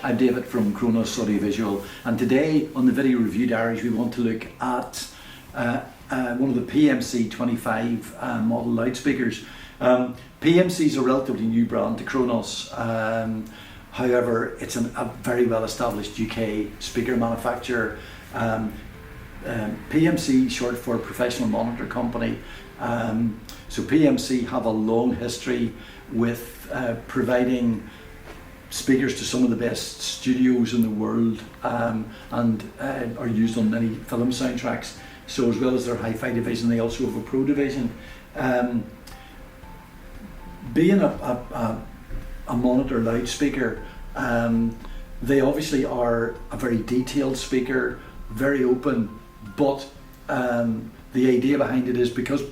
I'm David from Kronos Audiovisual, and today on the Video Review Diaries we want to look at one of the PMC 25 model loudspeakers. PMC is a relatively new brand to Kronos. However, it's a very well established UK speaker manufacturer. PMC, short for Professional Monitor Company. So PMC have a long history with providing speakers to some of the best studios in the world, and are used on many film soundtracks. So as well as their hi-fi division, they also have a pro division. Being a monitor loudspeaker, they obviously are a very detailed speaker, very open, but the idea behind it is because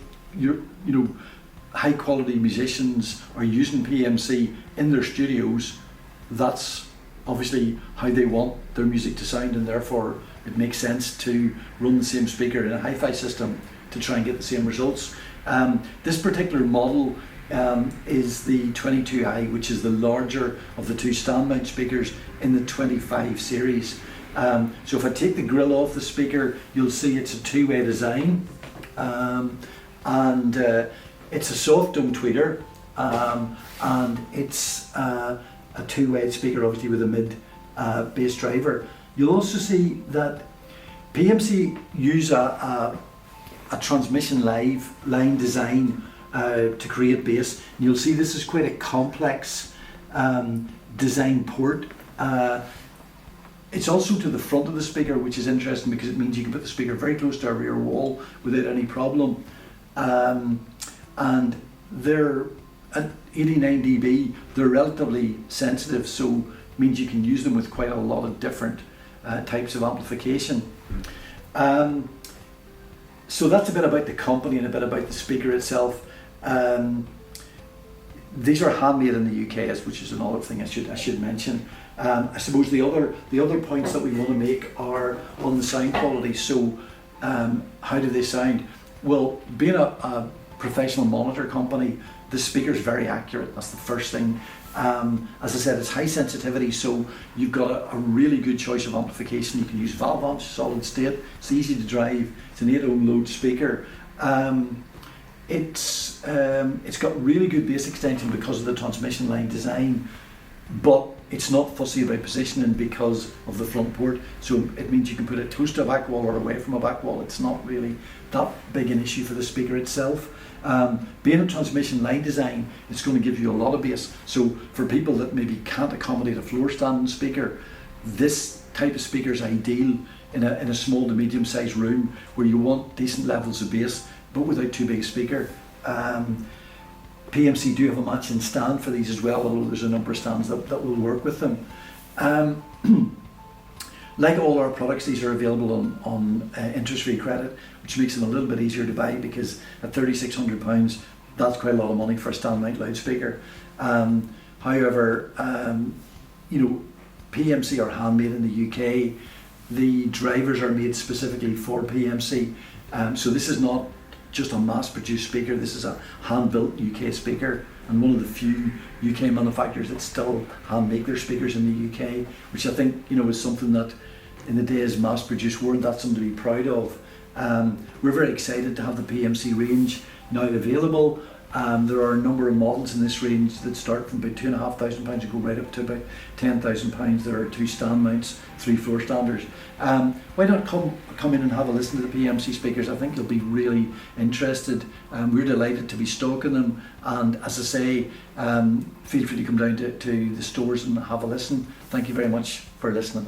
high quality musicians are using PMC in their studios, that's obviously how they want their music to sound, and therefore it makes sense to run the same speaker in a hi-fi system to try and get the same results. This particular model is the 22i, which is the larger of the two stand mount speakers in the 25 series. So if I take the grill off the speaker, you'll see it's a two-way design, and it's a soft dome tweeter, and it's a two-way speaker, obviously with a mid bass driver. You'll also see that PMC use a transmission line design to create bass. And you'll see this is quite a complex design port. It's also to the front of the speaker, which is interesting because it means you can put the speaker very close to a rear wall without any problem. And they're at 89 dB, they're relatively sensitive, so it means you can use them with quite a lot of different types of amplification. So that's a bit about the company and a bit about the speaker itself. These are handmade in the UK, which is another thing I should mention. I suppose the other points that we want to make are on the sound quality. So how do they sound? Well, being a professional monitor company, the speaker is very accurate. That's the first thing. As I said, it's high sensitivity, so you've got a really good choice of amplification. You can use valve amps, solid state. It's easy to drive. It's an 8-ohm load speaker. It's got really good bass extension because of the transmission line design, but it's not fussy about positioning because of the front port. So it means you can put it close to a back wall or away from a back wall. It's not really that big an issue for the speaker itself. Being a transmission line design, it's going to give you a lot of bass. So for people that maybe can't accommodate a floor standing speaker, this type of speaker is ideal in a small to medium sized room where you want decent levels of bass but without too big a speaker. PMC do have a matching stand for these as well, although there's a number of stands that will work with them. Like all our products, these are available on interest-free credit, which makes them a little bit easier to buy, because at £3,600, that's quite a lot of money for a stand mount loudspeaker. However, PMC are handmade in the UK. The drivers are made specifically for PMC. So this is not just a mass-produced speaker. This is a hand-built UK speaker, and one of the few UK manufacturers that still hand-make their speakers in the UK, which I think is something that in the days mass-produced weren't that something to be proud of. We're very excited to have the PMC range now available. There are a number of models in this range that start from about £2,500 and go right up to about £10,000. There are 2 stand mounts, 3 floor standers. Why not come in and have a listen to the PMC speakers? I think you'll be really interested. We're delighted to be stocking them, and as I say, feel free to come down to the stores and have a listen. Thank you very much for listening.